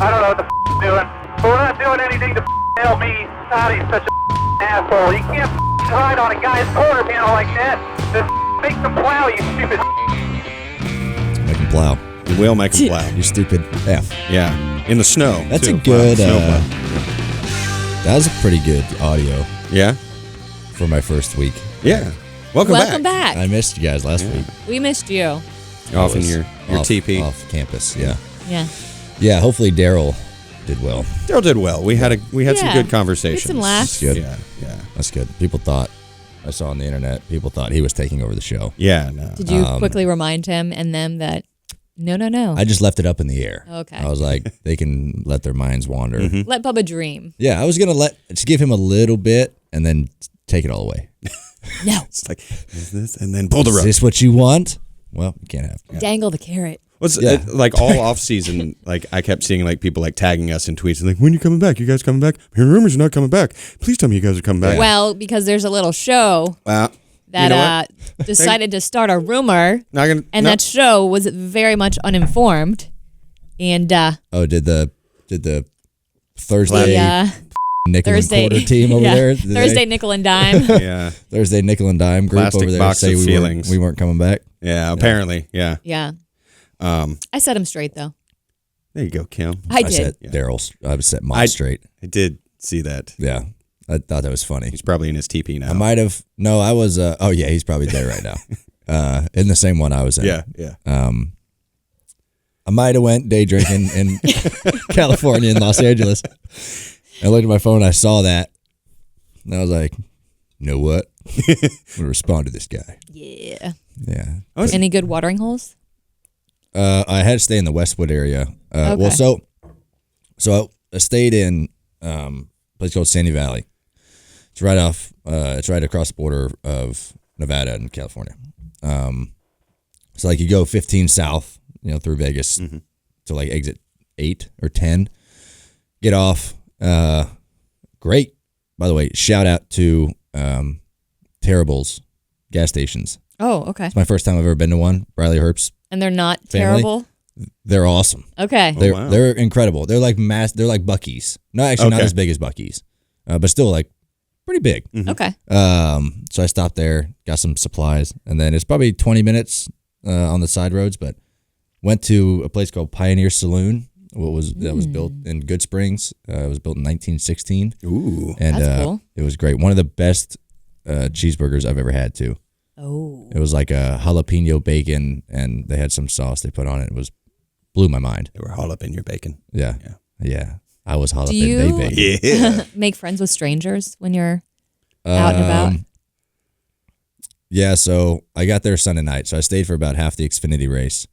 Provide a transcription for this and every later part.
I don't know what the he's doing. But we're not doing anything to help me. God, he's such a asshole. You can't ride on a guy's quarter panel like that. Just make them plow, you stupid. Make him plow. You will make him plow. You stupid F. Yeah. In the snow. That's too. a good. Wow. That was a pretty good audio. Yeah. For my first week. Yeah. Welcome back. I missed you guys last week. We missed you. Off in your TP. Off campus, yeah. Yeah. Yeah, hopefully Daryl did well. Daryl did well. We had some good conversations. Some laughs. That's good. Yeah. That's good. People thought, I saw on the internet, people thought he was taking over the show. Yeah, no. Did you quickly remind him and them that no? I just left it up in the air. Okay. I was like, they can let their minds wander. Mm-hmm. Let Bubba dream. Yeah, I was going to give him a little bit and then take it all away. No. It's like, is this? And then pull the rope. Is this what you want? Well, you can't have it. Dangle the carrot. Like all off season, like I kept seeing like people like tagging us in tweets and like, when are you coming back? You guys coming back? I'm hearing rumors you're not coming back. Please tell me you guys are coming back. Well, because there's a little show that you know decided to start a rumor, that show was very much uninformed. And did the Thursday nickel and quarter team over there? Thursday nickel and dime. Yeah. Thursday nickel and dime group Plastic over there box say of we weren't coming back. Yeah, apparently. Yeah. Yeah. I set him straight though. There you go, Kim. I did. Set Daryl's. I set mine straight. I did see that. Yeah. I thought that was funny. He's probably in his TP now. I might have. No, I was. Oh yeah, he's probably there right now. In the same one I was in. Yeah. I might have went day drinking in California and Los Angeles. I looked at my phone. I saw that, and I was like, "You know what? I'm gonna respond to this guy." Yeah. Yeah. Any good watering holes? I had to stay in the Westwood area. Okay. Well, so I stayed in a place called Sandy Valley. It's right off. It's right across the border of Nevada and California. So like you go 15 south, through Vegas to like exit 8 or 10. Get off. Great. By the way, shout out to Terrible's gas stations. Oh, okay. It's my first time I've ever been to one. Briley Herbst's. And they're not family. terrible? They're awesome. Okay. They're incredible. They're like They're like Buc-ee's. No, actually not as big as Buc-ee's, but still like pretty big. Mm-hmm. Okay. So I stopped there, got some supplies, and then it's probably 20 minutes on the side roads, but went to a place called Pioneer Saloon. That was built in Good Springs. It was built in 1916. Ooh. And that's cool. It was great. One of the best cheeseburgers I've ever had too. Oh. It was like a jalapeno bacon, and they had some sauce they put on it. It blew my mind. They were jalapeno bacon. Yeah. I was jalapeno Do you bacon. Yeah. make friends with strangers when you're out and about? Yeah, so I got there Sunday night, so I stayed for about half the Xfinity race,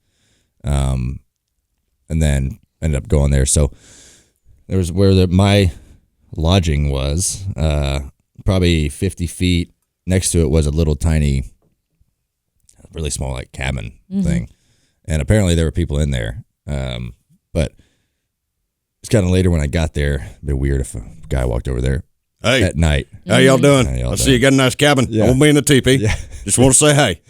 and then ended up going there. So there was where my lodging was, probably 50 feet. Next to it was a little tiny, really small like cabin thing, and apparently there were people in there. But it's kind of later when I got there. It'd be weird if a guy walked over there at night. How y'all doing? How y'all I doing? see you got a nice cabin. Yeah. I won't be in the teepee. Yeah. Just want to say hey.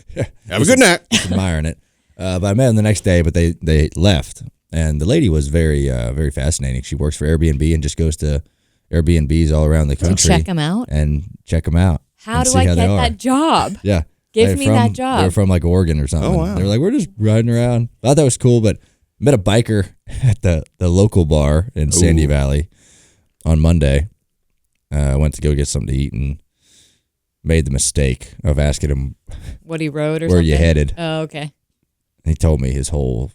Have a good night. Admiring it. But I met them the next day, but they left. And the lady was very, very fascinating. She works for Airbnb and just goes to Airbnbs all around the country. To check them out? And check them out. How do I get that job? Yeah. Give me that job. They're from like Oregon or something. Oh, wow. They were like, we're just riding around. I thought that was cool, but met a biker at the local bar in Sandy Valley on Monday. Went to go get something to eat and made the mistake of asking him what he rode or where something? you headed. Oh, okay. He told me his whole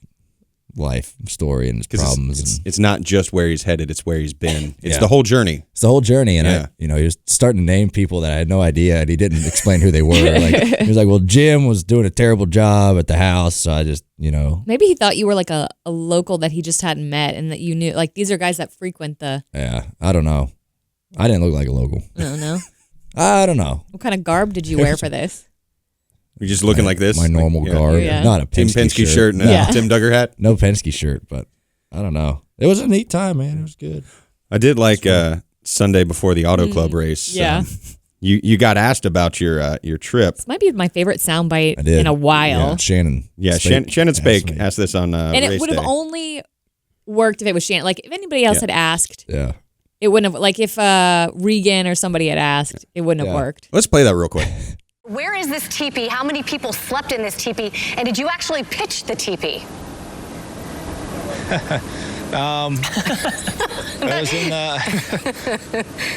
life story and his problems. It's not just where he's headed, it's where he's been. It's the whole journey. It's the whole journey. And he was starting to name people that I had no idea, and he didn't explain who they were. Like he was like, well, Jim was doing a terrible job at the house, so I just, Maybe he thought you were like a local that he just hadn't met and that you knew, like these are guys that frequent the... Yeah, I don't know. I didn't look like a local. I don't know. I don't know. What kind of garb did you wear for this? You're just looking like this? My normal garb. Yeah. Not a Tim Penske shirt and a Tim Duggar hat? No Penske shirt, but I don't know. It was a neat time, man. It was good. I did like Sunday before the Auto Club race. Yeah. You got asked about your trip. This might be my favorite soundbite in a while. Yeah, Shannon. Yeah, Shannon Spake asked this on and race it would have day. only worked if it was Shannon. Like if anybody else had asked, it wouldn't have. Like if Regan or somebody had asked, it wouldn't have worked. Let's play that real quick. Where is this teepee? How many people slept in this teepee? And did you actually pitch the teepee?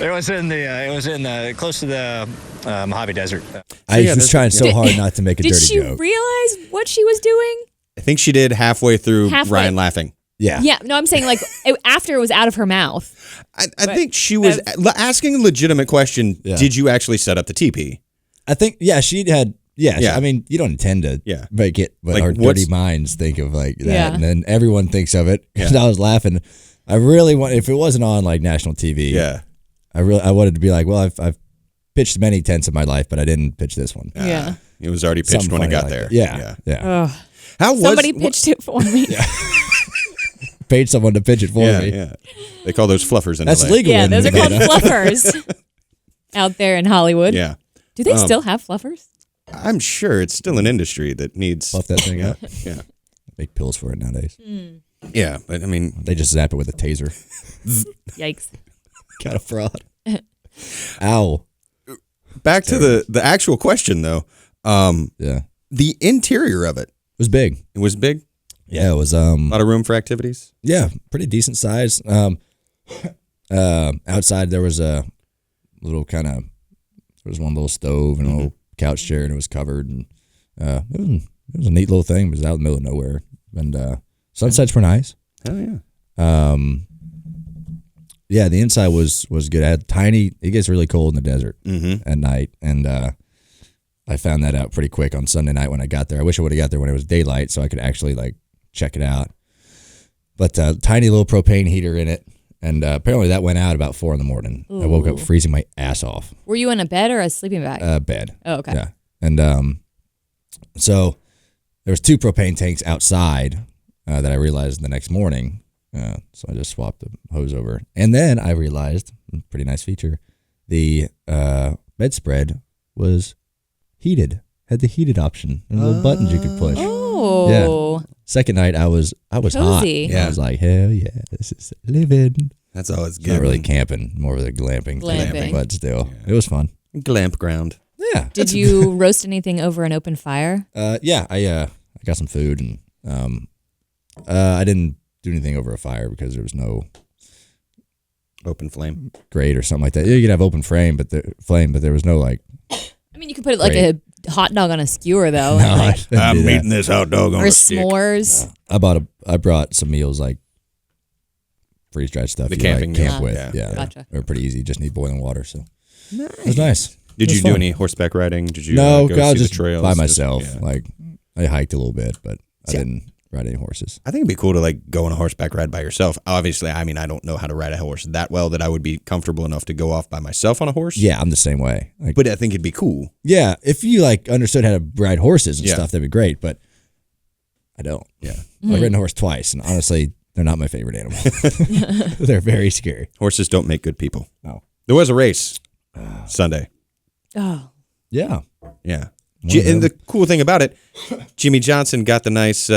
It was in close to the Mojave Desert. I was trying so hard not to make a dirty joke. Did she realize what she was doing? I think she did halfway through Ryan laughing. Yeah. Yeah. No, I'm saying like after it was out of her mouth. I think she was asking a legitimate question. Yeah. Did you actually set up the teepee? I think, she had. Yeah. I mean, you don't intend to make it, but like, our dirty minds think of like that. Yeah. And then everyone thinks of it. Because I was laughing. I really want, if it wasn't on like national TV, I wanted to be like, well, I've pitched many tents in my life, but I didn't pitch this one. Yeah. It was already pitched when I got there. Yeah. Somebody pitched it for me. Paid someone to pitch it for me. Yeah. They call those fluffers in That's LA. legal. Yeah, those are called fluffers out there in Hollywood. Yeah. Do they still have fluffers? I'm sure it's still an industry that needs... Fluff that thing up. Yeah. Make pills for it nowadays. Yeah, but I mean... They just zap it with a taser. Yikes. Got a fraud. Ow. Back to the actual question, though. The interior of it. Was big. It was big? Yeah, it was... a lot of room for activities? Yeah, pretty decent size. Outside, there was a little kind of... There was one little stove and a little couch chair, and it was covered. And it was a neat little thing. It was out in the middle of nowhere. And sunsets were nice. Oh, yeah. Yeah, the inside was good. I had it gets really cold in the desert at night. And I found that out pretty quick on Sunday night when I got there. I wish I would have got there when it was daylight so I could actually like check it out. But tiny little propane heater in it. And apparently that went out about 4 a.m. I woke up freezing my ass off. Were you in a bed or a sleeping bag? Bed. Oh, okay. Yeah. And so there was 2 propane tanks outside that I realized the next morning. So I just swapped the hose over. And then I realized, pretty nice feature, the bedspread was heated. Had the heated option and little buttons you could push. Oh. Yeah. Second night I was Cozy. hot. Yeah. I was like, hell yeah, this is living. That's always good. Not really camping, more of the glamping. But still, it was fun. Glamp ground. Yeah. Did you roast anything over an open fire? Yeah, I got some food and I didn't do anything over a fire because there was no open flame grate or something like that. You could have open flame, but there was no like. I mean, you could put it like a hot dog on a skewer, though. No, like, I'm eating this hot dog on or a stick. s'mores. I brought some meals like freeze dried stuff. The you camping like, camp meals. with, Yeah. Gotcha. They're pretty easy. Just need boiling water, so it was nice. Did you do fun. any horseback riding? Did you no? go I was see just the trails by myself. Yeah. Like I hiked a little bit, but I didn't ride any horses. I think it'd be cool to like go on a horseback ride by yourself. Obviously, I mean, I don't know how to ride a horse that well that I would be comfortable enough to go off by myself on a horse. Yeah, I'm the same way. Like, but I think it'd be cool. Yeah, if you like understood how to ride horses and Yeah. stuff, that'd be great. But I don't. Yeah, I've ridden a horse twice, and honestly, they're not my favorite animal. They're very scary. Horses don't make good people. No. There was a race Sunday. Oh. Yeah. Yeah. And the cool thing about it, Jimmie Johnson got the nice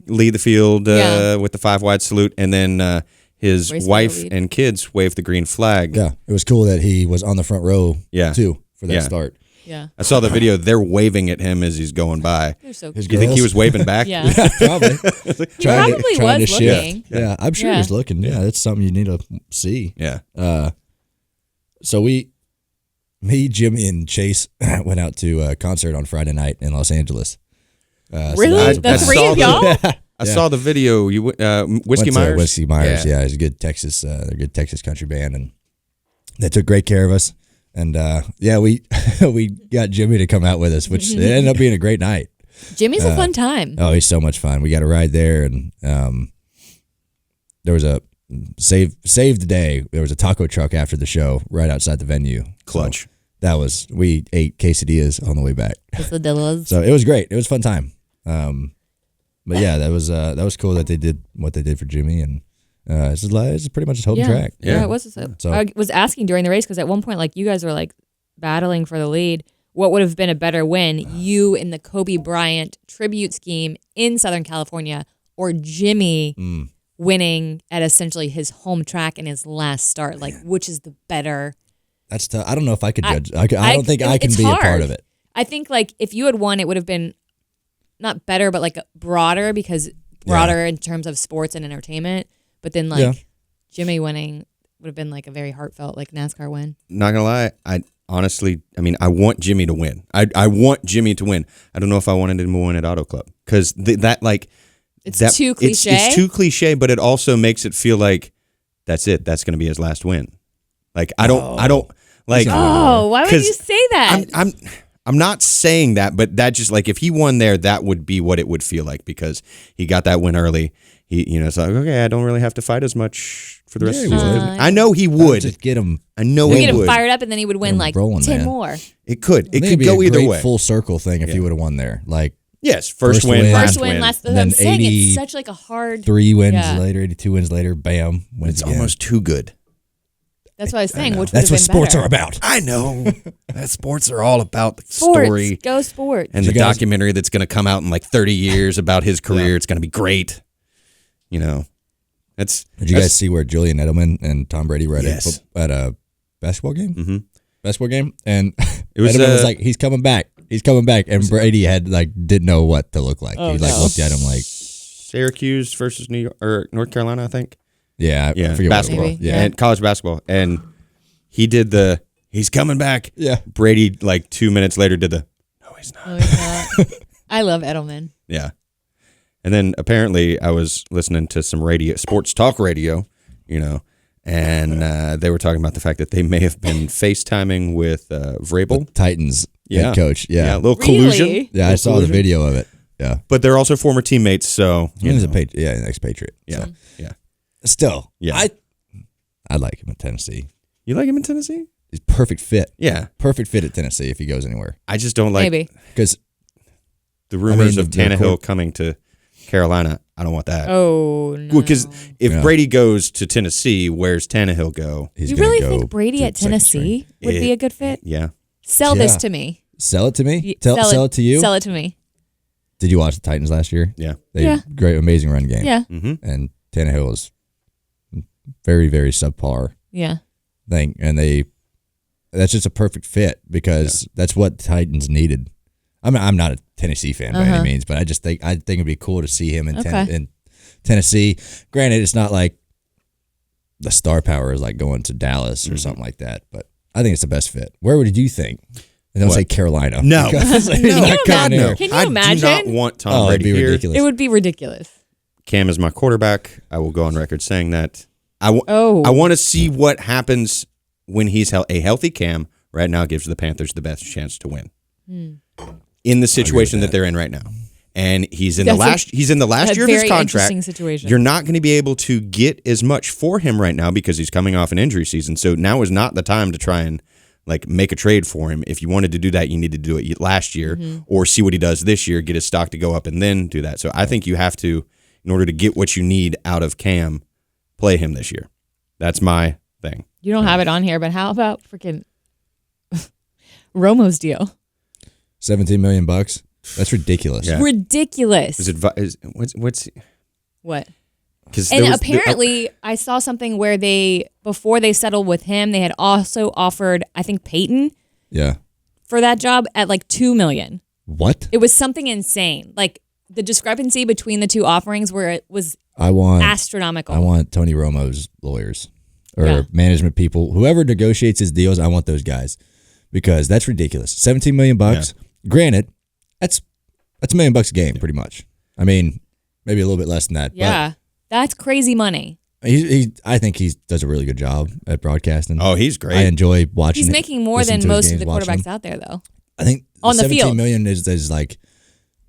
lead the field with the 5 wide salute, and then his wife and kids waved the green flag. Yeah, it was cool that he was on the front row too for that Yeah. start. Yeah. I saw the video. They're waving at him as he's going by. They're so His Do you think he was waving back? Yeah. Probably. He probably trying was to shift. looking. Yeah, I'm sure he was looking. Yeah, that's something you need to see. Yeah. So me, Jimmy, and Chase went out to a concert on Friday night in Los Angeles. Really? The three of y'all? I saw the video. You Whiskey Went Myers. to Whiskey Myers, yeah, he's a good Texas. They're a good Texas country band, and they took great care of us. And we we got Jimmy to come out with us, which it ended up being a great night. Jimmy's a fun time. Oh, he's so much fun. We got a ride there, and there was a save the day. There was a taco truck after the show right outside the venue. Clutch. So we ate quesadillas on the way back. Quesadillas. So it was great. It was a fun time. But yeah, that was cool that they did what they did for Jimmy, and it's pretty much just holding track. Yeah, it was. So I was asking during the race because at one point, like you guys were like battling for the lead. What would have been a better win? You in the Kobe Bryant tribute scheme in Southern California, or Jimmy winning at essentially his home track in his last start. Like, which is the better? That's tough. I don't know if I could judge. I don't think I can be hard. a part of it. I think like if you had won, it would have been not better, but like broader in terms of sports and entertainment. But then like Jimmie winning would have been like a very heartfelt like NASCAR win. Not gonna lie, I want Jimmie to win. I want Jimmie to win. I don't know if I wanted him to win at Auto Club because it's too cliche. It's too cliche, but it also makes it feel like that's it. That's going to be his last win. Like I don't like. Oh, why would you say that? I'm not saying that, but that just like if he won there, that would be what it would feel like because he got that win early. It's like okay, I don't really have to fight as much for the rest of his life. I know he would. Just get him. I know we he get would. him fired up, and then he would win like 10 more. It could. It could be go a either great way. Full circle thing if he would have won there. Like yes, first win, last win. Last. And then I'm saying it's such like a hard 3 wins later, 82 wins later, bam, wins It's again. almost too good. That's what I was saying. Which That's would what have been sports better. are about. I know. That sports are all about the Sports. story Go sports. and the documentary that's going to come out in like 30 years about his career. It's going to be great. Did you guys see where Julian Edelman and Tom Brady were at a basketball game? Mm-hmm. Basketball game, and It was, Edelman was like, "He's coming back. He's coming back," and Brady had like didn't know what to look like. He looked at him like Syracuse versus New York or North Carolina, I think. I forget basketball. what it was. Maybe. And college basketball. And he did he's coming back. Yeah. Brady, like 2 minutes later, did no, he's not. No, he's not. I love Edelman. Yeah. And then apparently I was listening to some sports talk radio, and they were talking about the fact that they may have been FaceTiming with Vrabel. The Titans head coach. Yeah. A little collusion. Really? Yeah, I saw the video of it. Yeah. But they're also former teammates, so He's an ex-Patriot. Yeah. So. Yeah. Still, Yeah. I like him in Tennessee. You like him in Tennessee? He's perfect fit. Yeah. Perfect fit at Tennessee if he goes anywhere. I just don't like Maybe. Because the rumors of the Tannehill coming to Carolina. I don't want that. Oh, no. Because if Brady goes to Tennessee, where's Tannehill go? he's You gonna really go think Brady to at second Tennessee would be a good fit? Yeah. Sell this to me. Sell it to me? Sell it to you? Sell it to me. Did you watch the Titans last year? Yeah. They had a great, amazing run game. Yeah. Mm-hmm. And Tannehill was very, very subpar Yeah. thing. And that's just a perfect fit because that's what the Titans needed. I'm not a Tennessee fan by any means, but I think it'd be cool to see him in Tennessee. Granted, it's not like the star power is like going to Dallas or something like that, but I think it's the best fit. Where would you think? And don't say Carolina. No. Because he's No. not coming here. Can you I imagine? do not want Tom It'd Brady be here. ridiculous. It would be ridiculous. Cam is my quarterback. I will go on record saying that. I Oh. want to see what happens when he's a healthy Cam. Right now gives the Panthers the best chance to win in the situation that they're in right now. And he's in the last year of his contract. Interesting situation. You're not going to be able to get as much for him right now because he's coming off an injury season. So now is not the time to try and like make a trade for him. If you wanted to do that, you need to do it last year or see what he does this year, get his stock to go up and then do that. So I think you have to, in order to get what you need out of Cam, play him this year. That's my thing. You don't have it on here, but how about freaking Romo's deal? $17 million. That's ridiculous. Yeah. Ridiculous. Is it what's What? because And apparently, I saw something where before they settled with him, they had also offered, I think, Peyton Yeah. for that job at like $2 million. What? It was something insane. Like the discrepancy between the two offerings where it was I want astronomical. I want Tony Romo's lawyers or Yeah. management people, whoever negotiates his deals. I want those guys because that's ridiculous. $17 million. Granted, that's $1 million a game, pretty much. I mean, maybe a little bit less than that. Yeah, that's crazy money. But I think he does a really good job at broadcasting. Oh, he's great. I enjoy watching. He's making more than most of the quarterbacks out there, though. I think on the field. $17 million is like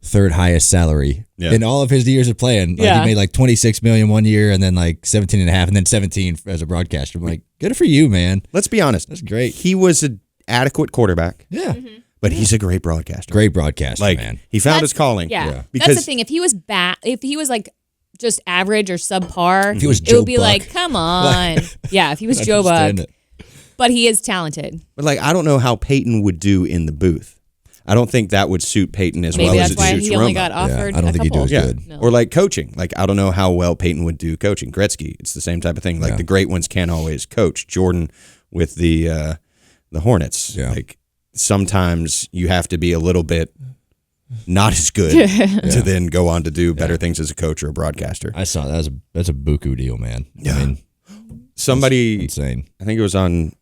third highest salary in all of his years of playing. Like he made like $26 million one year, and then like 17 and a half, and then 17 as a broadcaster. I'm like, good for you, man. Let's be honest. That's great. He was an adequate quarterback. Yeah. But he's a great broadcaster. Great broadcaster, Like man. he found his calling. Yeah. Because That's the thing. If he was if he was like just average or subpar, If he was it Joe would be Buck. like, come on. Yeah, if he was Joe Buck. Understand it. But he is talented. But like I don't know how Peyton would do in the booth. I don't think that would suit Peyton as Maybe well that's as it why suits he only Romo. got offered. I don't think he'd do as Yeah, good. No. or like coaching. Like I don't know how well Peyton would do coaching. Gretzky, it's the same type of thing. Like the great ones can't always coach. Jordan with the Hornets. Yeah. Like sometimes you have to be a little bit not as good to then go on to do better things as a coach or a broadcaster. I saw that's a buku deal, man. Yeah. I mean, Somebody, insane. I think it was on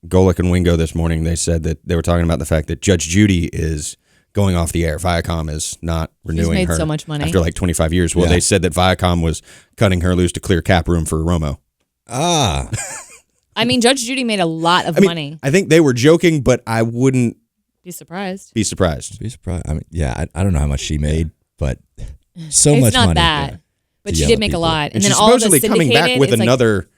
Golick and Wingo this morning. They said that they were talking about the fact that Judge Judy is going off the air. Viacom is not renewing made her so much money. after like 25 years. Well, they said that Viacom was cutting her loose to clear cap room for Romo. Ah, I mean, Judge Judy made a lot of money. I think they were joking, but I wouldn't Be surprised. be surprised. be surprised. I mean, yeah, I don't know how much she made, but so It's much not money. that. But To she yell did at make a people. lot. And then she's all of the supposedly coming back syndicated, with it's like- another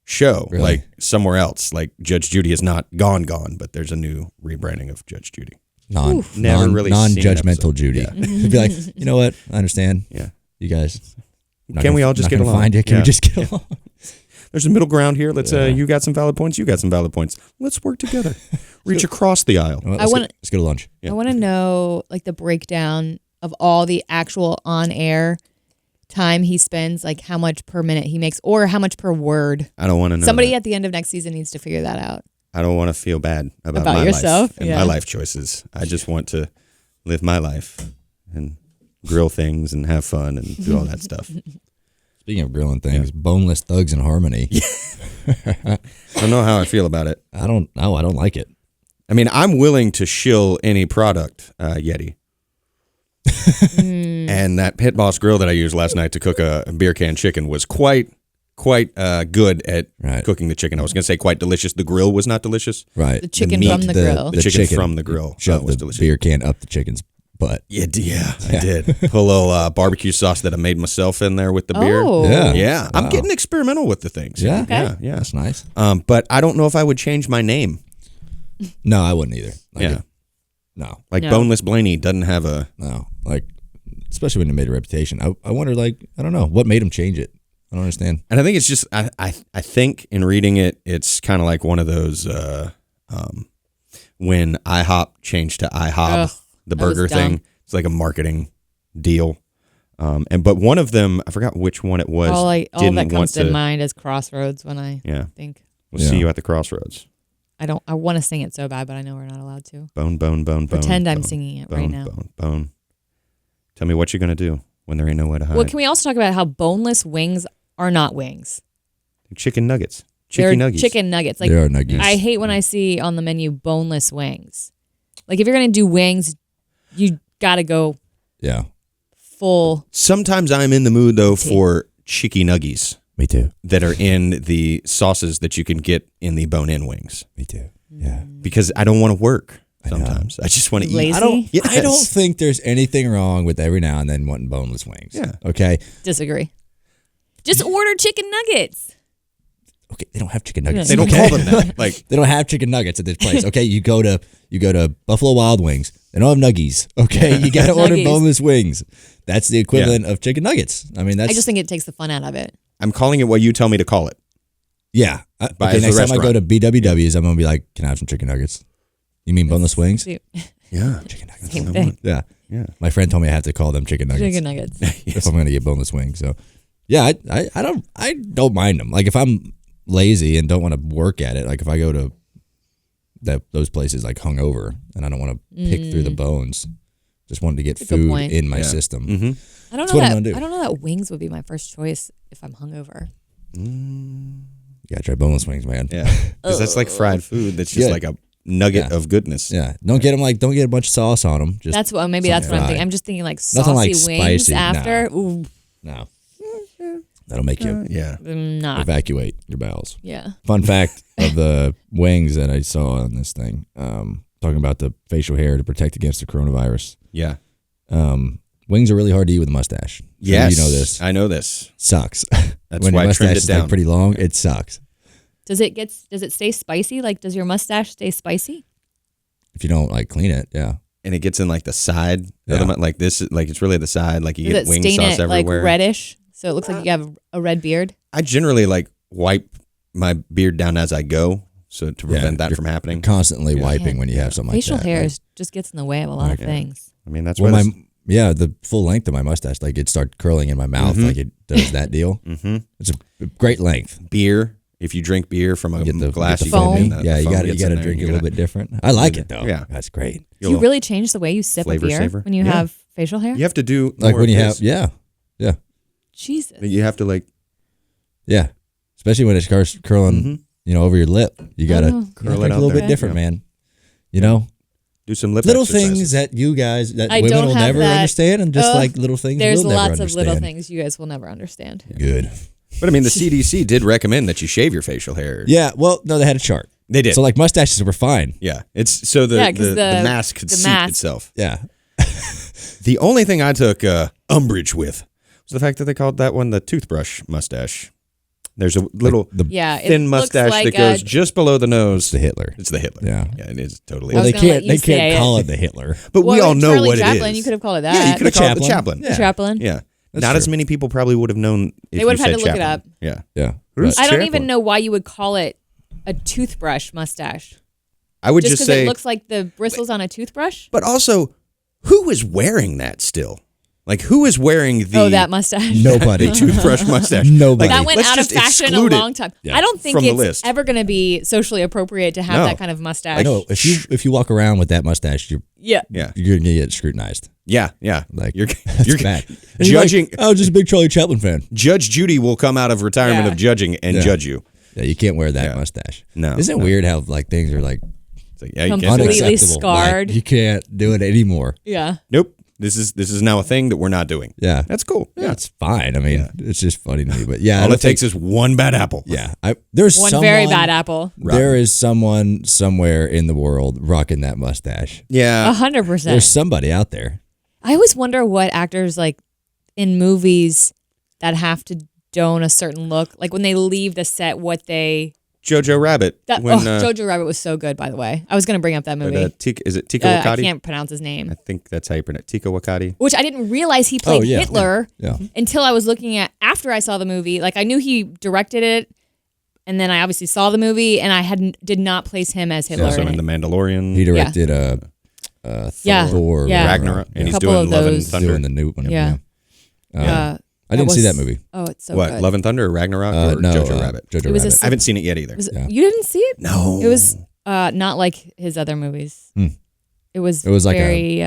show, Really? like somewhere else. Like Judge Judy is not gone, but there's a new rebranding of Judge Judy. Never really seen an non-judgmental episode. Judy. Yeah. Be like, you know what? I understand. Yeah. You guys. Can we all just not get gonna along? Find it? Can Yeah. we just get along? There's a middle ground here. Let's. You got some valid points. You got some valid points. Let's work together. Reach across the aisle. Well, I wanna- let's go to lunch. Yeah. I want to know like the breakdown of all the actual on-air time he spends, like how much per minute he makes or how much per word. I don't want to know. Somebody that. at the end of next season needs to figure that out. I don't want to feel bad about About my yourself? life and Yeah. my life choices. I just want to live my life and grill things and have fun and do all that stuff. Speaking of grilling things, boneless thugs in harmony. I don't know how I feel about it. I don't like it. I mean, I'm willing to shill any product, Yeti. And that Pit Boss grill that I used last night to cook a beer can chicken was quite good at cooking the chicken. I was going to say quite delicious. The grill was not delicious. Right. The chicken meat, from the grill. The chicken from the grill Shove was the delicious. beer can up the chicken's butt. Yeah, I did. Put a little barbecue sauce that I made myself in there with the beer. Oh. Yeah. Yeah, I'm Wow. getting experimental with the things. Yeah. Yeah, yeah. That's nice. But I don't know if I would change my name. No, I wouldn't either. Yeah. No. Like No. Boneless Blaney doesn't have a. No. Like, especially when they made a reputation. I wonder, like, I don't know. What made him change it? I don't understand. And I think it's just, I think in reading it, it's kind of like one of those when IHOP changed to IHOB, Ugh, the that was burger dumb. thing. It's like a marketing deal. But one of them, I forgot which one it was. All didn't that want comes to. to mind is Crossroads when I think. We'll see you at the crossroads. I want to sing it so bad, but I know we're not allowed to. Bone, bone, bone, bone. Pretend I'm bone, singing it bone, right now. Bone, bone. Tell me what you're gonna do when there ain't nowhere to hide. Well, can we also talk about how boneless wings are not wings? Chicken nuggets. They're Chicken nuggets. chicken nuggets. Like There are nuggies. I hate when I see on the menu boneless wings. Like if you're gonna do wings, you gotta go Yeah. full. Sometimes I'm in the mood though for chicky nuggies Me too. that are in the sauces that you can get in the bone-in wings Me too. Yeah. because I don't want to work. know. Sometimes I just want to eat. Lazy? I don't. Yes. I don't think there's anything wrong with every now and then wanting boneless wings. Yeah. Okay. Disagree. Just order chicken nuggets. Okay. They don't have chicken nuggets. They don't okay? call them that. Like They don't have chicken nuggets at this place. Okay. You go to Buffalo Wild Wings. They don't have nuggies. Okay. You got to order Nuggies. boneless wings. That's the equivalent of chicken nuggets. I mean, that's. I just think it takes the fun out of it. I'm calling it what you tell me to call it. Yeah. By Okay. the Next time I go restaurant. to BWW's, I'm gonna be like, "Can I have some chicken nuggets?" You mean boneless wings? See, Yeah. Chicken nuggets. Same thing. Yeah. Yeah. My friend told me I have to call them chicken nuggets Chicken nuggets. if I'm gonna get boneless wings. So, yeah, I don't mind them. Like if I'm lazy and don't want to work at it, like if I go to those places like hungover and I don't want to pick through the bones, just wanted to get That's a good food point. in my Yeah. system. Mm-hmm. I don't That's know what I'm that. gonna do. I don't know that wings would be my first choice if I'm hungover. You gotta try boneless wings, man. Yeah. Because that's like fried food. That's just Yeah. like a nugget Yeah. of goodness. Yeah. Don't get a bunch of sauce on them. Just That's what maybe that's what I'm fried. thinking. I'm just thinking like Nothing saucy like wings spicy, after. no. Ooh, no. That'll make you Yeah. not. evacuate your bowels. Yeah. Fun fact of the wings that I saw on this thing, talking about the facial hair to protect against the coronavirus. Yeah. Wings are really hard to eat with a mustache. Sure Yes. you know this. I know this. Sucks. That's when why your I trimmed mustache it is down. like pretty long, it sucks. Does it stay spicy? Like, does your mustache stay spicy? If you don't like clean it, yeah. And it gets in like the side. Yeah. Like this, like it's really the side. Like you Does get it wing stain sauce it like everywhere. reddish, so it looks like you have a red beard? I generally like wipe my beard down as I go. so to prevent that from happening. Constantly wiping when you have something like that. Facial hair just gets in the way of a lot of things. I mean, that's well, why the full length of my mustache, like it started curling in my mouth, like it does that deal. Mm-hmm. It's a great length. Beer. If you drink beer from a glass, you foam. you got to drink it a little bit different. I like it though. Yeah, that's great. Do you really change the way you sip a beer when you have facial hair? You have to do like more when you of have yeah. Jesus. You have to like especially when it starts curling, over your lip. You gotta curl it it a little bit different, man. Do some lip little exercises. things that you guys I women don't will have never that. understand, and just like little things There's we'll never lots understand. of little things you guys will never understand. Good. But I mean, the CDC did recommend that you shave your facial hair. Yeah. Well, no, they had a chart. They did. So like mustaches were fine. Yeah. It's so the mask could seat itself. Yeah. The only thing I took umbrage with was the fact that they called that one the toothbrush mustache. There's a little thin mustache that goes just below the nose. It's the Hitler. It's the Hitler. Yeah. It is totally. Well, Hitler. they can't call it the Hitler. But we all know Charlie what Chaplin, it is. You could have called it that. Yeah, you could have called it the Chaplin. Yeah. The Chaplin. Yeah. That's Not true. as many people probably would have known if They would you have had said to look it Chaplin. up. Yeah. Yeah. Who's I don't Chaplin? even know why you would call it a toothbrush mustache. I would Just just because say. it looks like the bristles on a toothbrush? But also, who is wearing that still? Like, who is wearing that mustache? Nobody. the toothbrush mustache? Nobody. That went let's out of just fashion a exclude it long time. I don't think from the it's list. ever going to be socially appropriate to have that kind of mustache. I know. If you walk around with that mustache, you're Yeah. gonna get scrutinized. Yeah. Like you're bad. And judging. Like, just a big Charlie Chaplin fan. Judge Judy will come out of retirement of judging and judge you. Yeah, you can't wear that mustache. No. Isn't it weird how like things are like It's like, yeah, you can't do that. Completely unacceptable? scarred. Like, you can't do it anymore. Yeah. Nope. This is now a thing that we're not doing. Yeah, That's cool. Yeah, it's fine. I mean, it's just funny to me. But yeah, All it takes is one bad apple. Yeah, there's One someone, very bad apple. There is someone somewhere in the world rocking that mustache. Yeah. 100%. There's somebody out there. I always wonder what actors like in movies that have to don a certain look, like when they leave the set, what they. Jojo Rabbit. Jojo Rabbit was so good, by the way. I was going to bring up that movie. Is it Tika Wakati? I can't pronounce his name. I think that's how you pronounce it. Tika Wakati. Which I didn't realize he played Hitler Yeah. until I was looking at after I saw the movie. Like I knew he directed it, and then I obviously saw the movie, and I did not place him as Hitler. Also in The Mandalorian. He directed Thor, Ragnarok, and he's doing Love and Thunder. Doing the new one. Yeah. I didn't see that movie. Oh, it's so What, good. Love and Thunder or Ragnarok or no, Jojo Rabbit? Jojo It was Rabbit. I haven't seen it yet either. You didn't see it? No. It was not like his other movies. It was like very.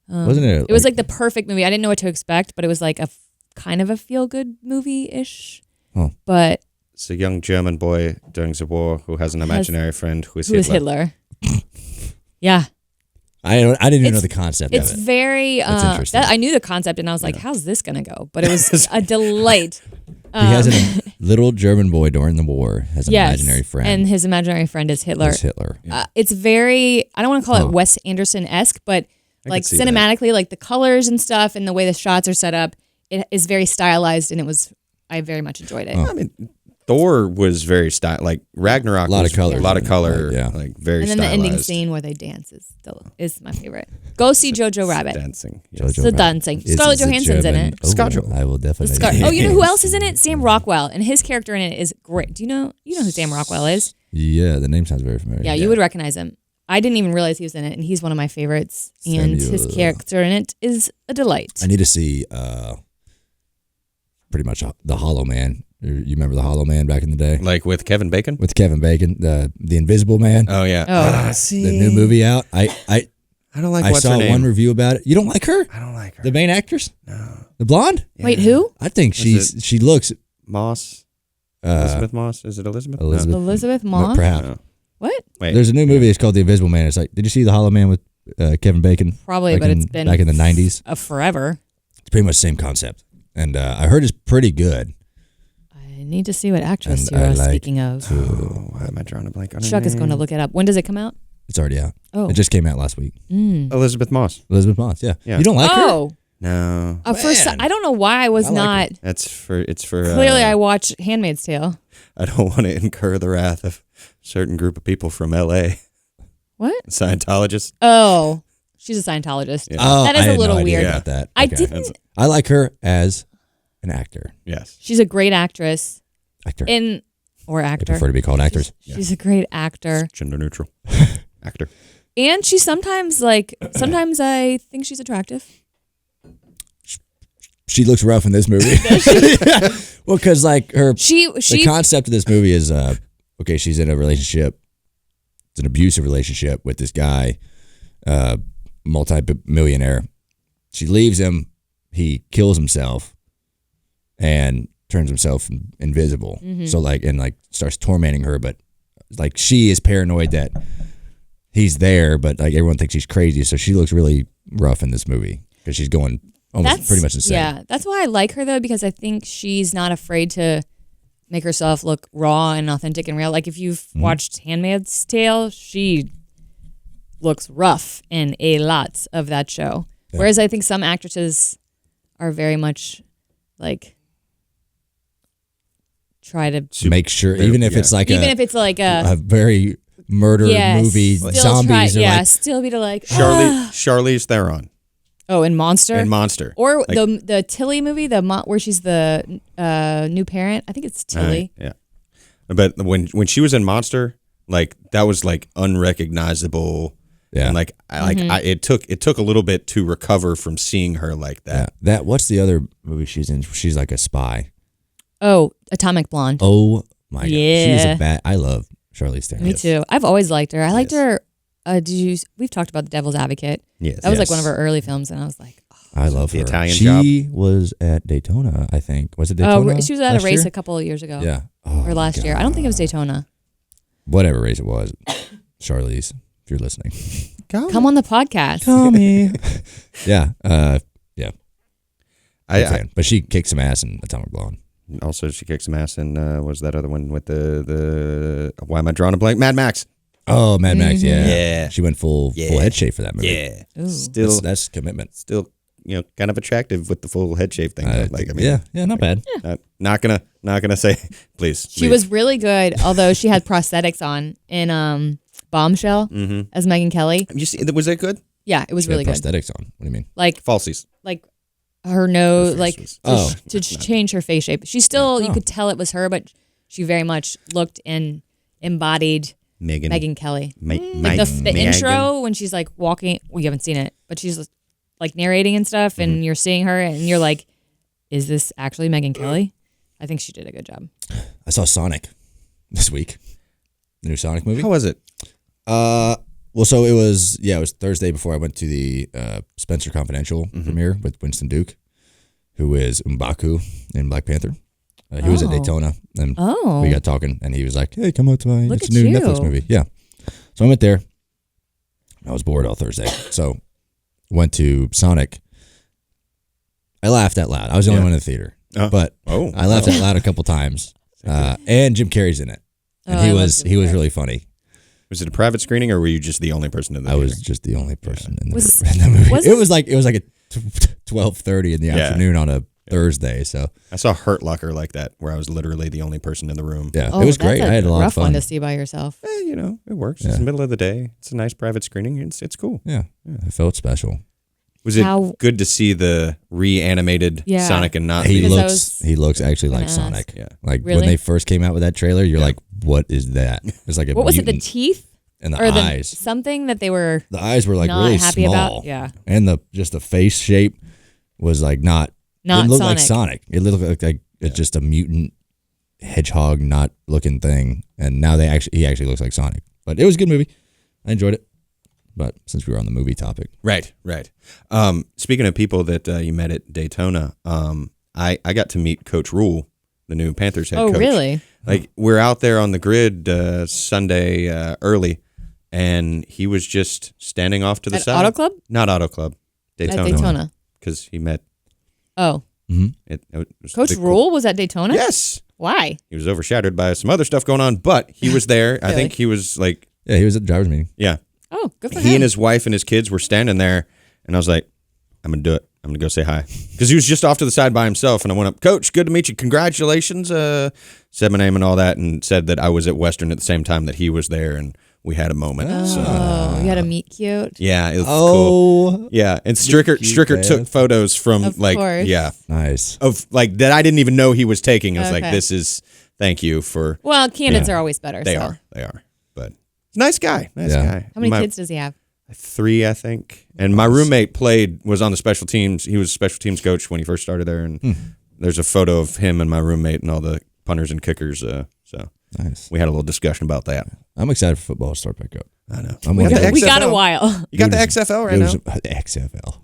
Wasn't it? It was like the perfect movie. I didn't know what to expect, but it was like a kind of a feel good movie ish. Oh. But It's a young German boy during the war who has an imaginary friend who is who is Hitler. Hitler? Yeah. I didn't even know It's- the concept It's of it. very. That's interesting. I knew the concept, and I was like, "How's this gonna go?" But it was a delight. He has a little German boy during the war has an imaginary friend. and his imaginary friend is Hitler. It's Hitler. It's very. I don't want to call it Wes Anderson esque, but like see that. cinematically, like the colors and stuff, and the way the shots are set up, it is very stylized, and it was. I very much enjoyed it. I mean, Thor was very like Ragnarok. A lot was of color. A lot of color. Yeah. Like very And then stylized. the ending scene where they dance is my favorite. Go see Jojo Rabbit. Dancing. Jojo The Rabbit. dancing. It's Scarlett a Johansson's in German- it. Oh, Scarlett. I will definitely. Oh, you know who else is in it? Sam Rockwell, and his character in it is great. Do you know who Sam Rockwell is? Yeah, the name sounds very familiar. Yeah, you would recognize him. I didn't even realize he was in it, and he's one of my favorites. And his Samuel. character in it is a delight. I need to see pretty much the Hollow Man. You remember the Hollow Man back in the day Like with Kevin Bacon. with Kevin Bacon, the Invisible Man, Oh yeah. Oh. See, the new movie out. I don't like. I what's saw her name. one review about it. You don't like her? I don't like her. The main actress? No. The blonde? Wait, who? I think she looks Moss. Elizabeth Moss. Is it Elizabeth? Elizabeth. Elizabeth Moss? Perhaps. No. What? Wait. There's a new movie. It's called The Invisible Man. It's like, did you see the Hollow Man with Kevin Bacon? Probably, Back but in- it's been back in the 90s. Forever. It's pretty much the same concept, and I heard it's pretty good. I need to see what actress And you're I like speaking of. Oh, why am I drawing a blank on her Chuck is going to name? look it up. When does it come out? It's already out. Oh. It just came out last week. Elizabeth Moss. Elizabeth Moss. Yeah. Yeah. You don't like her? Oh. No. First, Man. I don't know why I was I like not. It's for. Clearly, I watch Handmaid's Tale. I don't want to incur the wrath of a certain group of people from L.A. What? Scientologists. Oh, she's a Scientologist. Oh, That is I a had little no idea weird. about that. I Okay. didn't. I like her as an actor. Yes. She's a great actress. Actor. And Or They actor. prefer to be called actors. She's a great actor. Gender neutral actor. And she sometimes I think she's attractive. She looks rough in this movie. Well, because like the concept of this movie is, okay, she's in a relationship. It's an abusive relationship with this guy, multi-millionaire. She leaves him. He kills himself and turns himself invisible. Mm-hmm. So starts tormenting her, but like she is paranoid that he's there, but like everyone thinks she's crazy. So she looks really rough in this movie because she's going almost pretty much insane. Yeah, that's why I like her though, because I think she's not afraid to make herself look raw and authentic and real. Like if you've watched Handmaid's Tale, she looks rough in a lot of that show. Yeah. Whereas I think some actresses are very much like try to make sure, even if it's like a very murder movie, zombies, still be to like Charlize Theron. Oh, in Monster, or like, the Tilly movie, where she's the new parent. I think it's Tilly. Yeah, but when she was in Monster, like that was like unrecognizable. Yeah, and like it took a little bit to recover from seeing her like that. Yeah. What's the other movie she's in? She's like a spy. Oh, Atomic Blonde. Oh my god, she's a bad. I love Charlize Theron. Me too. I've always liked her. I liked her. We've talked about The Devil's Advocate. Yes. That was like one of her early films, and I was like, I love her. Italian She was at Daytona, I think. Was it Daytona? Oh, she was at a race a couple of years ago. Yeah. Or last year. I don't think it was Daytona. Whatever race it was. Charlize, if you're listening. Come on the podcast. Call me. Yeah. Yeah. But she kicked some ass in Atomic Blonde. Also, she kicked some ass in, was that other one with the why am I drawing a blank? Mad Max. Oh, Mad Max, yeah. Yeah. She went full head shave for that movie. Yeah. Ooh. Still, that's commitment. Still, kind of attractive with the full head shave thing. Yeah, not bad. Not gonna say, please. She was really good, although she had prosthetics on in Bombshell as Megyn Kelly. You see, was that good? Yeah, it was really good. Prosthetics on. What do you mean? Like falsies. Like her nose, to change her face shape. She still, you could tell it was her, but she very much looked and embodied Megyn Kelly. Like the intro when she's like walking, well, you haven't seen it, but she's like narrating and stuff, and you're seeing her, and you're like, is this actually Megyn Kelly? I think she did a good job. I saw Sonic this week. The new Sonic movie. How was it? Well, so it was Thursday before I went to the Spencer Confidential premiere with Winston Duke, who is M'Baku in Black Panther. He was at Daytona, and we got talking, and he was like, hey, come out to it's a new Netflix movie. Yeah. So I went there. I was bored all Thursday, so went to Sonic. I laughed out loud. I was the only one in the theater, but I laughed out loud a couple times, and Jim Carrey's in it, and he was really funny. Was it a private screening, or were you just the only person in the theater? I was just the only person in the movie. It was like a 12:30 in the afternoon on a Thursday. So I saw Hurt Locker like that, where I was literally the only person in the room. Yeah, it was great. I had a lot of fun. Rough one to see by yourself. It works. It's the middle of the day. It's a nice private screening. It's cool. Yeah, I felt special. Was it good to see the reanimated Sonic and not? He looks actually like Sonic. Yeah, like when they first came out with that trailer, you're like, what is that? It's like what was it? The teeth and the eyes. Something that they were. The eyes were like not really happy small. about. Yeah, and the face shape was like not. It didn't look like Sonic. It looked like it's just a mutant hedgehog not looking thing. And now he actually looks like Sonic. But it was a good movie. I enjoyed it. But since we were on the movie topic. Right. Speaking of people that you met at Daytona, I got to meet Coach Rule, the new Panthers head coach. Oh, really? Like, we're out there on the grid Sunday early, and he was just standing off to the side. Auto Club? Not Auto Club. Daytona. At Daytona. Because he met... Oh. It Coach Rule was at Daytona? Yes. Why? He was overshadowed by some other stuff going on, but he was there. I think he was like... Yeah, he was at the driver's meeting. Yeah. Oh, good for him. He and his wife and his kids were standing there, and I was like, I'm going to do it. I'm going to go say hi. Because he was just off to the side by himself, and I went up, Coach, good to meet you. Congratulations. Said my name and all that, and said that I was at Western at the same time that he was there, and we had a moment. Oh, you had a meet cute? Yeah, it was cool. Yeah, and Stricker took photos from of like, course. yeah. Nice. Of like that I didn't even know he was taking. I was like, this thank you for. Well, candidates are always better. They are. But nice guy. Nice guy. How many kids does he have? 3, I think. And my roommate was on the special teams. He was a special teams coach when he first started there. And there's a photo of him and my roommate and all the punters and kickers. So nice. We had a little discussion about that. I'm excited for football to start back up. I know. We got a while. You got the XFL right now? The XFL.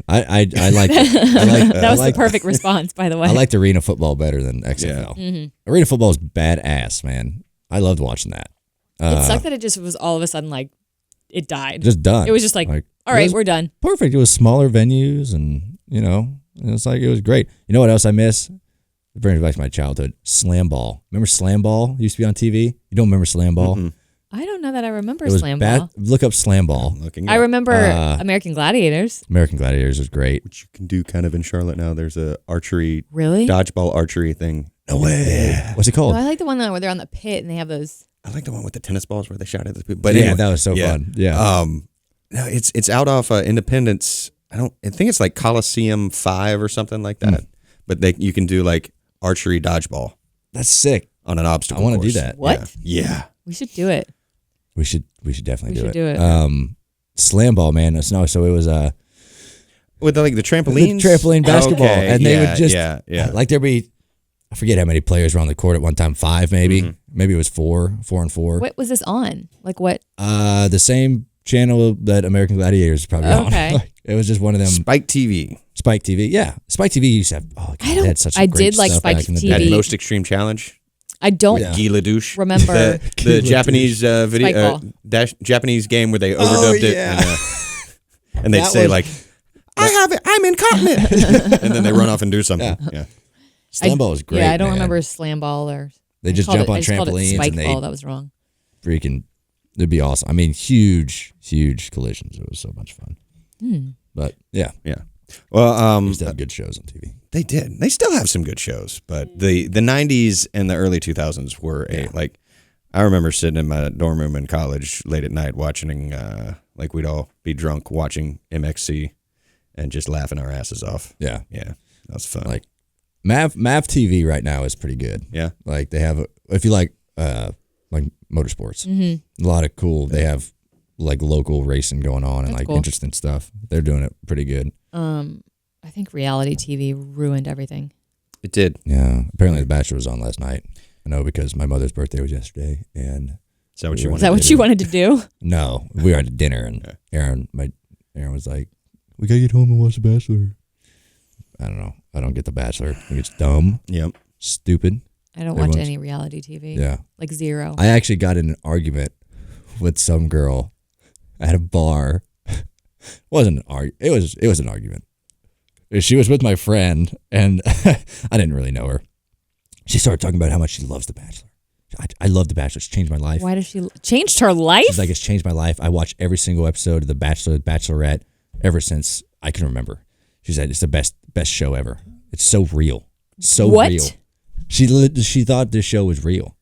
I like it. That was the perfect response, by the way. I liked arena football better than XFL. Yeah. Arena football is badass, man. I loved watching that. It sucked that it just was all of a sudden like it died. Just done. It was just like all right, we're done. Perfect. It was smaller venues, and it was great. You know what else I miss? It brings me back to my childhood. Slam ball. Remember Slam ball? It used to be on TV. You don't remember Slam ball? Mm-hmm. I don't know that I remember Slam ball. Look up Slam ball. I remember American Gladiators. American Gladiators was great. Which you can do kind of in Charlotte now. There's a really dodgeball archery thing. No way. What's it called? No, I like the one where they're on the pit and they have those. I like the one with the tennis balls where they shot at the people. But yeah, anyway, that was so fun. Yeah. No, it's out off Independence. I think it's like Coliseum 5 or something like that. But you can do like archery dodgeball. That's sick. On an obstacle. I want to do that. What? Yeah. We should do it. We should definitely do it. Slam ball, man. So it was with the trampolines, the trampoline basketball, okay. and they would just like there'd be, I forget how many players were on the court at one time. 5 maybe. Maybe it was 4 and 4. What was this on? Like what? The same channel that American Gladiators is probably on. It was just one of them. Spike TV. Spike TV. Yeah, Spike TV used to have. Oh, God, they had such. I great did like stuff Spike back in the TV. day. Most Extreme Challenge. I don't Guy Ledouche. remember the Japanese video Japanese game where they overdubbed it and they'd say like, I have it, I'm incontinent, and then they run off and do something. Yeah. Slam ball was great. Yeah, I don't man. remember slam ball or. They just jump on trampolines Spike and they ball. That was wrong. Freaking, it'd be awesome. I mean, huge collisions. It was so much fun. But yeah. Well, used to have good shows on TV. They did. They still have some good shows, but the 90s and the early 2000s were I remember sitting in my dorm room in college late at night watching, like we'd all be drunk watching MXC and just laughing our asses off. Yeah. Yeah. That was fun. Like Mav TV right now is pretty good. Yeah. Like they have, if you like motorsports, a lot of cool, they have like local racing going on and like cool. interesting stuff. They're doing it pretty good. I think reality TV ruined everything. It did. Yeah. Apparently The Bachelor was on last night. I know because my mother's birthday was yesterday, and Is that what you wanted? Is that what you wanted to do? No, we were at dinner, and Aaron was like, "We gotta get home and watch The Bachelor." I don't know. I don't get The Bachelor. I think it's dumb. Yep. Stupid. I don't watch any reality TV. Yeah. Like zero. I actually got in an argument with some girl at a bar. It was an argument. She was with my friend, and I didn't really know her. She started talking about how much she loves The Bachelor. I love The Bachelor. It's changed my life. Why does she changed her life? She's like, it's changed my life. I watch every single episode of The Bachelor, Bachelorette, ever since I can remember. She said it's the best show ever. It's so real. So real. She thought this show was real.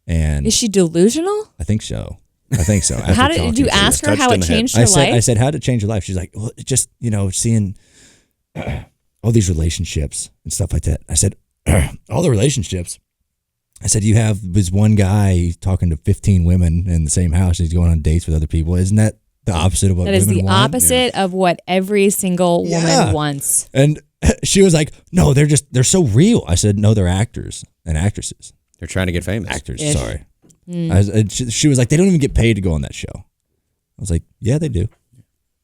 And is she delusional? I think so. How did you ask her how it changed her life? I said, how did it change your life? She's like, well, just, seeing all these relationships and stuff like that. I said, all the relationships. I said, you have this one guy talking to 15 women in the same house. He's going on dates with other people. Isn't that the opposite of what women want? That is the opposite of what every single woman wants. And she was like, no, they're so real. I said, no, they're actors and actresses. They're trying to get famous. Actors, sorry. She was like, they don't even get paid to go on that show. I was like, yeah, they do.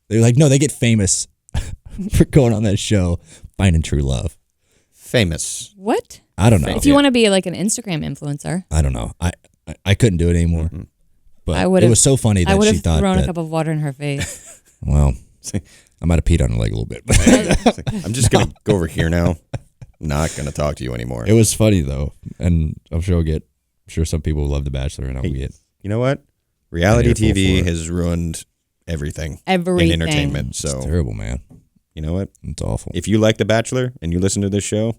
They're like, no, they get famous for going on that show, finding true love. Famous. What? I don't know. If you want to be like an Instagram influencer. I don't know. I couldn't do it anymore. Mm-hmm. But it was so funny that I would she thought have thrown that, a cup of water in her face. Well, I might have peed on her leg a little bit. I'm just going to go over here now. Not going to talk to you anymore. It was funny, though. And I'm sure some people love The Bachelor, and I'll get. You know what? Reality TV has ruined everything. In entertainment. So it's terrible, man. You know what? It's awful. If you like The Bachelor and you listen to this show,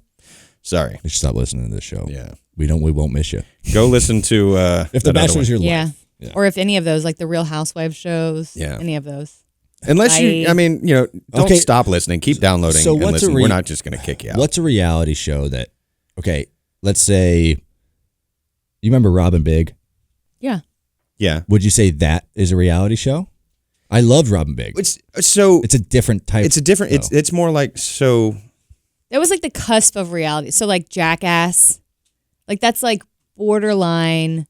sorry. You should stop listening to this show. Yeah. We won't miss you. Go listen to if The Bachelor's your life. Yeah. Or if any of those, like the Real Housewives shows. Yeah. Any of those. Unless don't stop listening. Keep downloading and listening. We're not just going to kick you out. What's a reality show that okay, let's say you remember Robin Big? Yeah. Yeah. Would you say that is a reality show? I loved Robin Big. It's a different type. It's a different. It's more like so. That was like the cusp of reality. So like Jackass, like that's like borderline.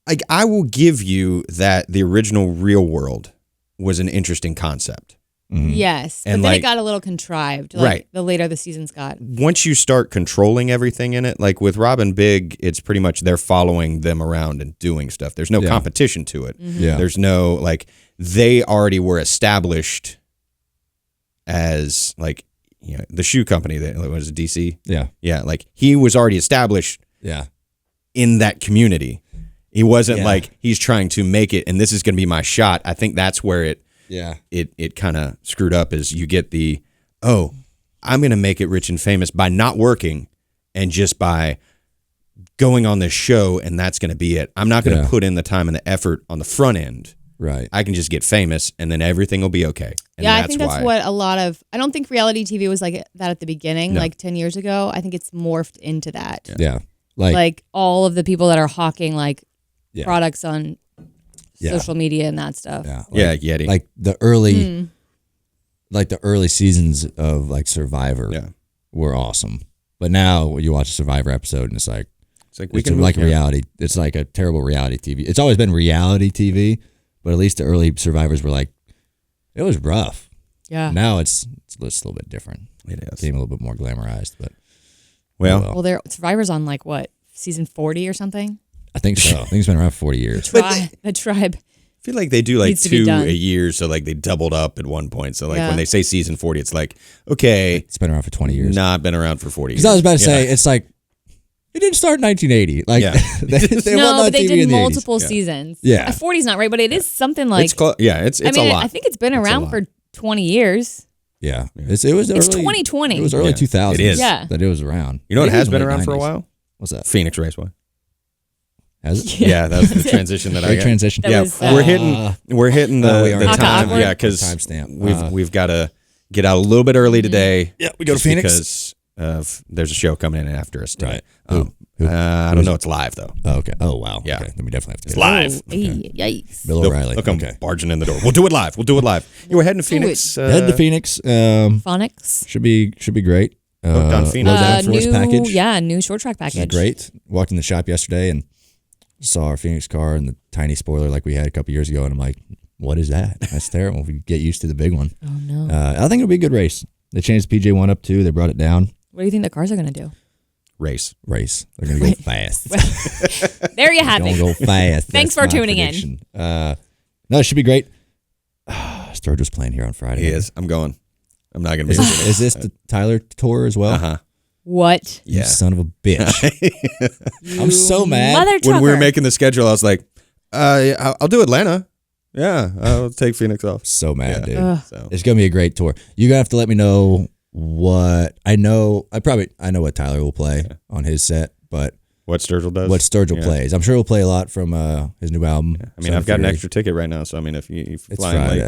Like I will give you that the original Real World was an interesting concept. Mm-hmm. Yes, And but then like- it got a little contrived. Like, Right. The later the seasons got. Once you start controlling everything in it, like with Robin Big, it's pretty much they're following them around and doing stuff. There's no competition to it. Yeah. There's no like they already were established as like the shoe company that was it DC. Yeah, like he was already established. Yeah. In that community, he wasn't like he's trying to make it, and this is going to be my shot. I think that's where it kind of screwed up. Is you get I'm going to make it rich and famous by not working and just by going on this show, and that's going to be it. I'm not going to put in the time and the effort on the front end. Right. I can just get famous, and then everything will be okay. And I think that's what a lot of. I don't think reality TV was like that at the beginning, like 10 years ago. I think it's morphed into that. Yeah. Like all of the people that are hawking like products on social media and that stuff. Yeah. Yeti. Like the early seasons of like Survivor were awesome. But now you watch a Survivor episode and it's like reality. It's like a terrible reality TV. It's always been reality TV, but at least the early Survivors were like, it was rough. Yeah. Now it's a little bit different. It is. Became a little bit more glamorized, but Well, Survivor's on like what, season 40 or something? I think so. I think it's been around for 40 years. The tribe. I feel like they do like Needs to be 2 done. a year, so like they doubled up at one point. So like when they say season 40, it's like, okay, It's been around for 20 years. not been around for 40 years. Because I was about to say, it's like, it didn't start in 1980. Like, they No, won on but they TV did in the 80s. multiple seasons. Yeah. 40's not right, but it is something like. It's it's I mean, a lot. I think it's been around for 20 years. Yeah. It was It's early, 2020. It was early 2000s. It is. Yeah. That it was around. You know what Maybe it has was been late around for a 90s. while? What's that? Phoenix Raceway. Has it? Yeah, that was the transition that I Great got. transition. That Yeah, was, we're hitting the, we are. the Haka time. awkward? Yeah, because Timestamp. we've got to get out a little bit early today. Yeah, we go to just Phoenix. because there's a show coming in after us today. Right. Who? I don't know. It's live though. Oh, okay. Oh, wow. Yeah. Okay. Then we definitely have to It's get live. Yikes. Bill O'Reilly. They'll come Okay. barging in the door. We'll do it live. Yeah, we're heading to Phoenix. Head to Phoenix. Phonics. Should be great. Hooked on Phoenix. Low down force new, package. Yeah, new short track Which is package. great. Walked in the shop yesterday and saw our Phoenix car and the tiny spoiler like we had a couple years ago, and I'm like, what is that? That's terrible. We get used to the big one. Oh, no. I think it'll be a good race. They changed the PJ1 up too. They brought it down. What do you think the cars are going to do? Race. They're going to go fast. There you have Don't it. go fast. Thanks That's for my tuning in. prediction. No, it should be great. Sturgis playing here on Friday. He is. I'm going. I'm not going to be. Is this the Tyler tour as well? Uh-huh. What? You Yeah. son of a bitch. I'm so mad. Mother When we were trucker. making the schedule, I was like, I'll do Atlanta. Yeah, I'll take Phoenix off. So mad, dude. So It's gonna be a great tour. You're gonna have to let me know what I know. I know what Tyler will play on his set, but what Sturgill does. what Sturgill Yeah. plays. I'm sure he'll play a lot from his new album. I mean, I've got an extra ticket right now, so I mean, if you It's fly late,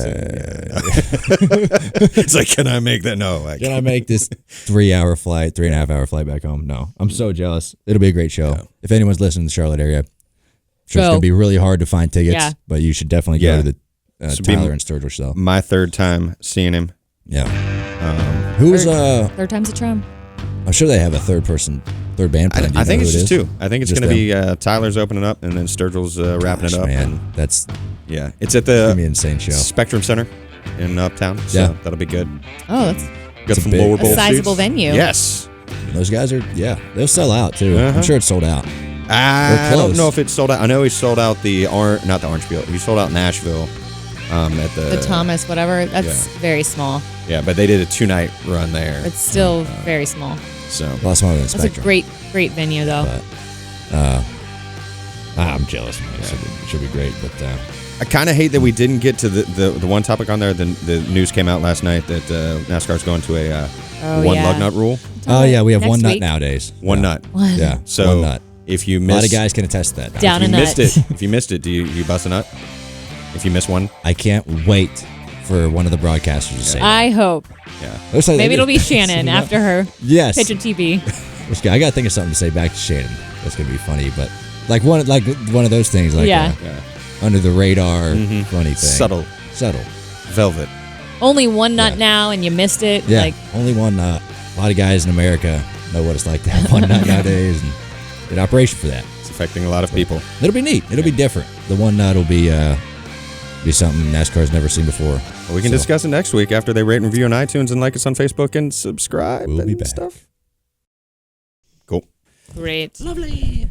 it's like, can I make that? No, I Can I can't. make this 3.5-hour flight back home? No. I'm so jealous. It'll be a great show. Yeah. If anyone's listening in the Charlotte area, I'm sure it's Go. gonna be really hard to find tickets, Yeah. but you should definitely Yeah. go to the This would be Tyler and Sturgill show. My third time seeing him. Yeah. Who's Third time's a charm. I'm sure they have a third band playing. Do you I think know it's who it just is? two. I think it's Just going to be Tyler's opening up, and then Sturgill's wrapping Gosh, it up. man, And, that's yeah, it's at gonna be an the insane show. Spectrum Center in Uptown. So Yeah. that'll be good. Oh, that's Got a some big- lower A bowl sizable seats. venue. Yes. Those guys are, they'll sell out too. I'm Uh-huh. sure it's sold out. I close. don't know if it's sold out. I know he sold out not the Orange Peel. He sold out Nashville at the Thomas, whatever. That's very small. Yeah, but they did a 2-night run there. It's still very small. So Well, smaller than That's Spectrum. a great venue, though. But, I'm jealous, man. It should be great. But I kind of hate that we didn't get to the one topic on there. The news came out last night that NASCAR's going to a one yeah. lug nut rule. oh yeah, we have Next one nut week. nowadays. One Yeah. nut. Yeah. So one nut. if you A miss lot of guys can attest to that. Down if a you nut. missed it, do you bust a nut? If you miss one, I can't wait for one of the broadcasters to say. I hope. yeah. Looks like they Maybe did. it'll be Shannon after her Yes. pitch a TP. I gotta think of something to say back to Shannon. That's gonna be funny, but like one of those things, like under the radar, funny thing, subtle, velvet. Only one nut now, and you missed it. Yeah, like only one nut. A lot of guys in America know what it's like to have one nut nowadays, and get operation for that. It's affecting a lot of people. It'll be neat. It'll be different. The one nut will be something NASCAR's never seen before. Well, we can discuss it next week after they rate and review on iTunes and like us on Facebook and subscribe. We'll be and back. Stuff. Cool. great. Lovely.